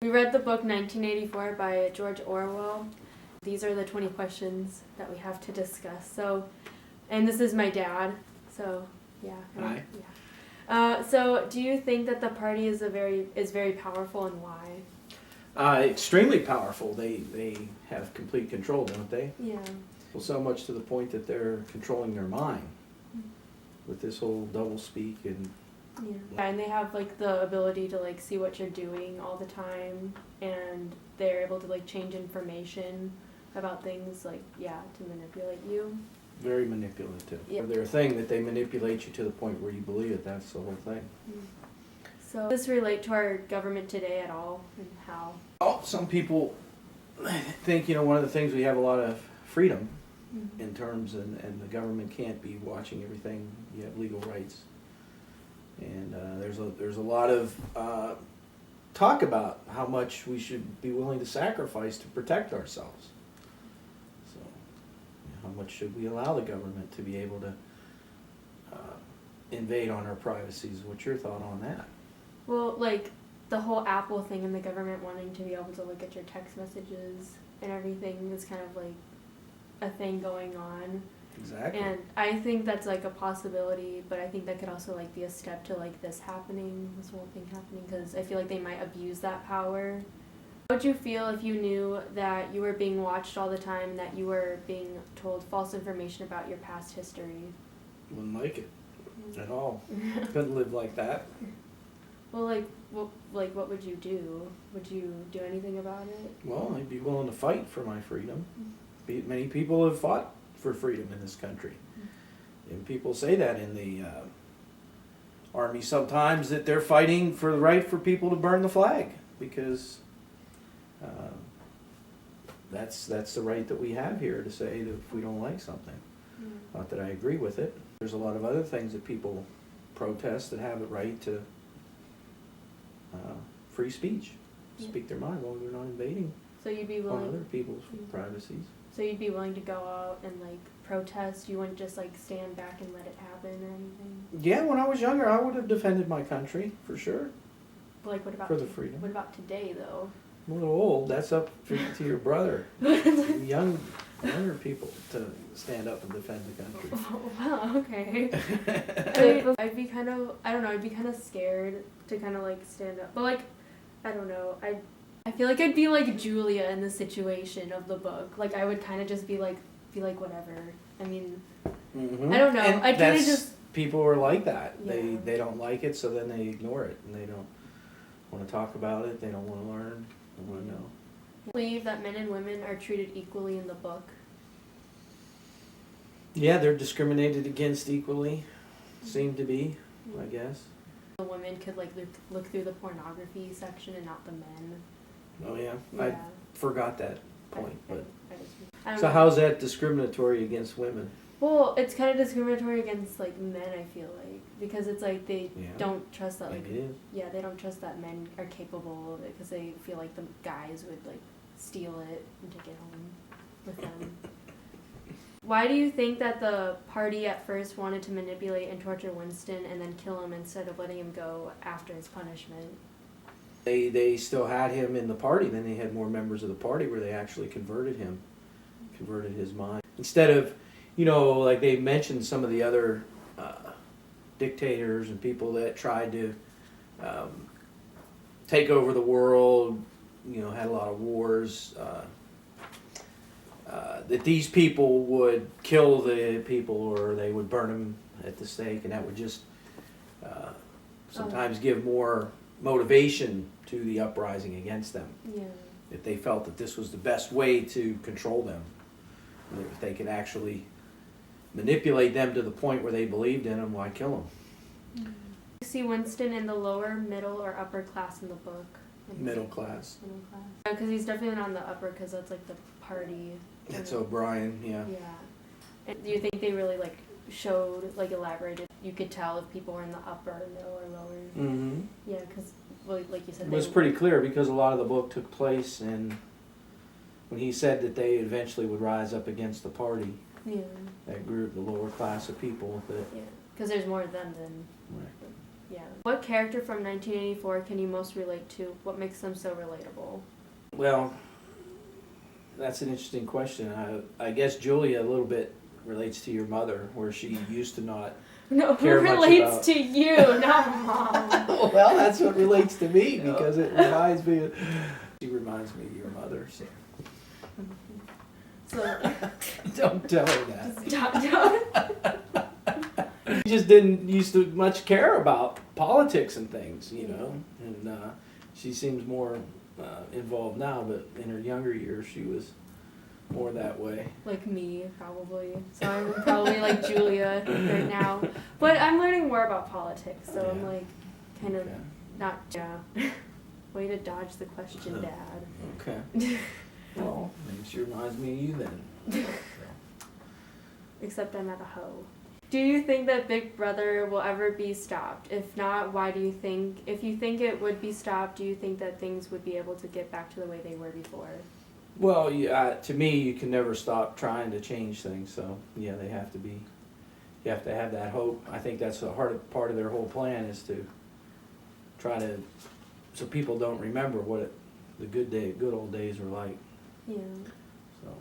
We read the book 1984 by George Orwell. These are the 20 questions that we have to discuss. And this is my dad. So, yeah. Hi. Yeah. So, do you think that the party is very powerful, and why? Extremely powerful. They have complete control, don't they? Yeah. Well, so much to the point that they're controlling their mind with this whole doublespeak and. Yeah, and they have like the ability to like see what you're doing all the time, and they're able to like change information about things, like, yeah, to manipulate you. Very manipulative. Yeah. Or their thing that they manipulate you to the point where you believe it. That's the whole thing. So does this relate to our government today at all, and how? Oh, some people think, one of the things we have a lot of freedom in terms, and the government can't be watching everything. You have legal rights. And there's a lot of talk about how much we should be willing to sacrifice to protect ourselves. So, how much should we allow the government to be able to invade on our privacies? What's your thought on that? Well, like the whole Apple thing and the government wanting to be able to look at your text messages and everything is kind of like a thing going on. Exactly. And I think that's like a possibility, but I think that could also like be a step to like this whole thing happening, because I feel like they might abuse that power. How would you feel if you knew that you were being watched all the time and that you were being told false information about your past history? Wouldn't like it at all. Couldn't live like that. Well, what would you do? Would you do anything about it? Well, I'd be willing to fight for my freedom. Many people have fought for freedom in this country. And people say that in the Army sometimes, that they're fighting for the right for people to burn the flag, because that's the right that we have here to say that if we don't like something. Not that I agree with it. There's a lot of other things that people protest that have the right to free speech, speak their mind, while they're not invading So you'd be on willing other people's privacies. So you'd be willing to go out and like protest? You wouldn't just like stand back and let it happen or anything? Yeah, when I was younger, I would have defended my country for sure. But like, what about for the freedom. What about today, though? I'm a little old. That's up to your brother. Younger people to stand up and defend the country. Oh, wow. Okay. I'd be kind of, I don't know. I'd be kind of scared to kind of like stand up, but like, I don't know. I feel like I'd be like Julia in the situation of the book. Like I would kind of just be like whatever. I mean, I don't know. I'd kind of just. People are like that. Yeah. They don't like it, so then they ignore it, and they don't want to talk about it. They don't want to learn. They want to know. I believe that men and women are treated equally in the book. Yeah, they're discriminated against equally. Seem to be, I guess. The women could like look through the pornography section and not the men. Oh yeah, I forgot that point. But I don't so know. how's that discriminatory against women? Well, it's kind of discriminatory against like men, I feel like, because it's like they don't trust that, like, Maybe it is. Yeah, they don't trust that men are capable of it, because they feel like the guys would like steal it and take it home with them. Why do you think that the party at first wanted to manipulate and torture Winston and then kill him instead of letting him go after his punishment? They still had him in the party. Then they had more members of the party where they actually converted his mind. Instead of, like they mentioned some of the other dictators and people that tried to take over the world, had a lot of wars, that these people would kill the people or they would burn them at the stake, and that would just sometimes give more motivation to the uprising against them. Yeah. If they felt that this was the best way to control them, if they could actually manipulate them to the point where they believed in them, why kill them? You see Winston in the lower, middle, or upper class in the book? Middle class. Middle class. Because he's definitely not in the upper, because that's like the party. That's O'Brien, yeah. Yeah. And do you think they really like showed, like elaborated? You could tell if people were in the upper, middle, or lower. Mm-hmm. Yeah, because like you said, it was pretty clear, because a lot of the book took place and when he said that they eventually would rise up against the party. Yeah. That group, the lower class of people. Yeah, because there's more of them than. Right. Yeah. What character from 1984 can you most relate to? What makes them so relatable? Well, that's an interesting question. I guess Julia a little bit relates to your mother, where she used to not No, who care much relates about- to you, not Mom? Well, that's what relates to me, because it reminds me of, she reminds me of your mother, so. So, Don't tell her that. don't. She just didn't used to much care about politics and things, you know, and she seems more involved now, but in her younger years she was more that way. Like me, probably. So I'm probably like Julia right now. But I'm learning more about politics, so I'm Yeah. like kind of Okay. not, yeah. Way to dodge the question, Dad. Okay. Well, maybe she reminds me of you then. Except I'm at a hoe. Do you think that Big Brother will ever be stopped? If not, why do you think, if you think it would be stopped, do you think that things would be able to get back to the way they were before? Well, yeah, to me, you can never stop trying to change things, so yeah, they have to be, you have to have that hope. I think that's a hard part of their whole plan, is to try to, so people don't remember what the good old days were like, Yeah. so.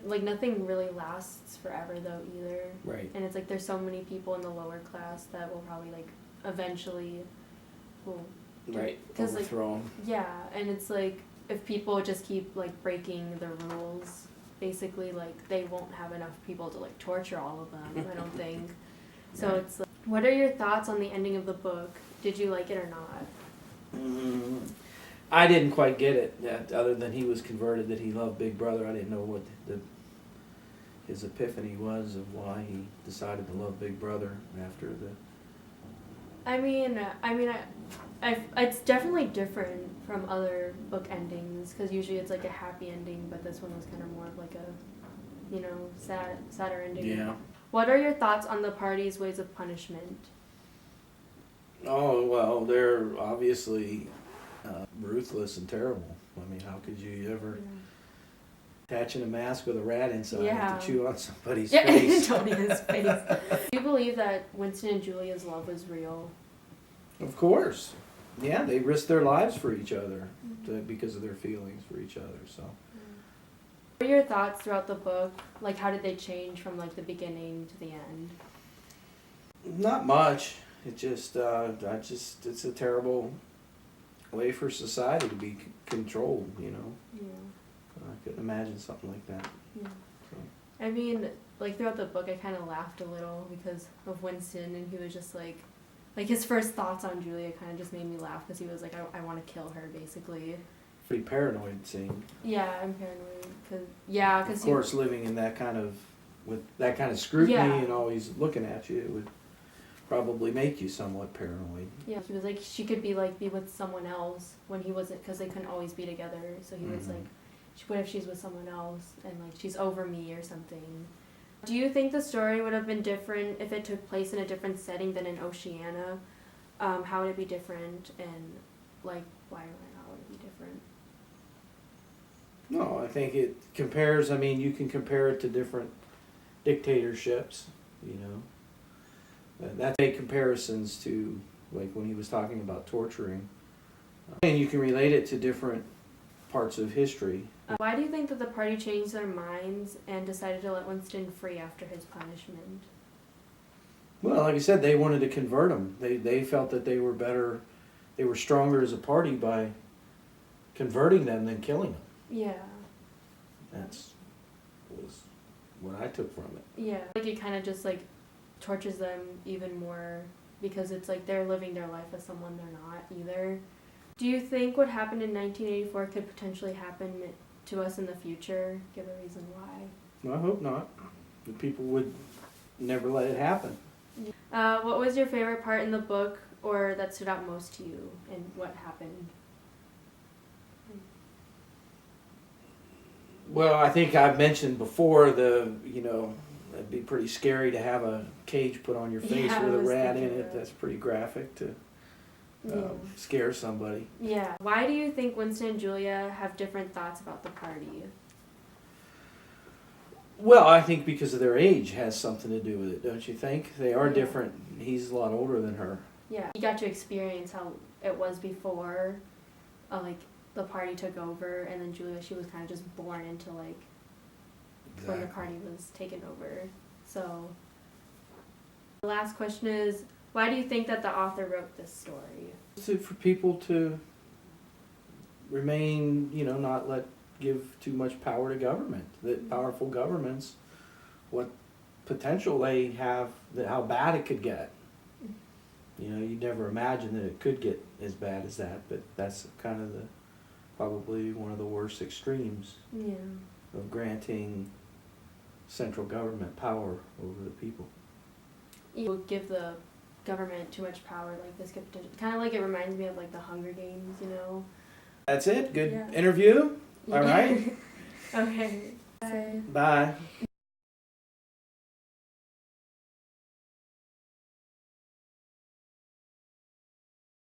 Like nothing really lasts forever though either. Right. And it's like there's so many people in the lower class that will probably like eventually will, Right, 'cause, like, overthrown. yeah, and it's like if people just keep like breaking the rules, basically like they won't have enough people to like torture all of them, I don't think. So Right. it's like, what are your thoughts on the ending of the book? Did you like it or not? I didn't quite get it, that other than he was converted, that he loved Big Brother. I didn't know what his epiphany was of why he decided to love Big Brother after the. It's definitely different from other book endings, because usually it's like a happy ending, but this one was kind of more of like a, you know, sadder ending. Yeah. What are your thoughts on the party's ways of punishment? Oh, well, they're obviously ruthless and terrible. I mean, how could you ever attaching a mask with a rat inside Yeah. to chew on somebody's Yeah, face? Tony's face. Do you believe that Winston and Julia's love was real? Of course. Yeah, they risked their lives for each other because of their feelings for each other, so. What are your thoughts throughout the book? Like, how did they change from like the beginning to the end? Not much. It just, it's a terrible way for society to be controlled, you know. Yeah. I couldn't imagine something like that. Yeah. So. I mean, like throughout the book, I kind of laughed a little because of Winston, and he was just like his first thoughts on Julia kind of just made me laugh because he was like, I want to kill her, basically. Pretty paranoid scene. Yeah, I'm paranoid because Of course, living in that kind of, with that kind of scrutiny Yeah. and always looking at you, it would probably make you somewhat paranoid. Yeah, he was like, she could be with someone else when he wasn't, because they couldn't always be together. So he was Mhm. like, what if she's with someone else and like she's over me or something? Do you think the story would have been different if it took place in a different setting than in Oceania? How would it be different, and like why or how would it be different? No, I think it compares, I mean, you can compare it to different dictatorships, you know. That make comparisons to, like when he was talking about torturing. And you can relate it to different parts of history. Why do you think that the party changed their minds and decided to let Winston free after his punishment? Well, like I said, they wanted to convert him. They felt that they were better, they were stronger as a party by converting them than killing them. Yeah. That's was what I took from it. Yeah. Like it kind of just like tortures them even more because it's like they're living their life as someone they're not either. Do you think what happened in 1984 could potentially happen to us in the future? Give a reason why. Well, I hope not. The people would never let it happen. What was your favorite part in the book, or that stood out most to you, and what happened? Well, I think I've mentioned before it'd be pretty scary to have a cage put on your face Yeah, I with a was rat in thinking it. that. That's pretty graphic to Yeah. scare somebody. Yeah. Why do you think Winston and Julia have different thoughts about the party? Well, I think because of their age has something to do with it, don't you think? They are Yeah. different. He's a lot older than her. Yeah, you got to experience how it was before, like the party took over, and then Julia, she was kind of just born into like when the party was taken over. So the last question is, why do you think that the author wrote this story? So for people to remain, not give too much power to government. That powerful governments, what potential they have, that how bad it could get. You'd never imagine that it could get as bad as that, but that's kind of probably one of the worst extremes of granting central government power over the people. You give the government too much power, like this could kind of like, it reminds me of like the Hunger Games, That's it. Good interview. All right. Okay. Bye.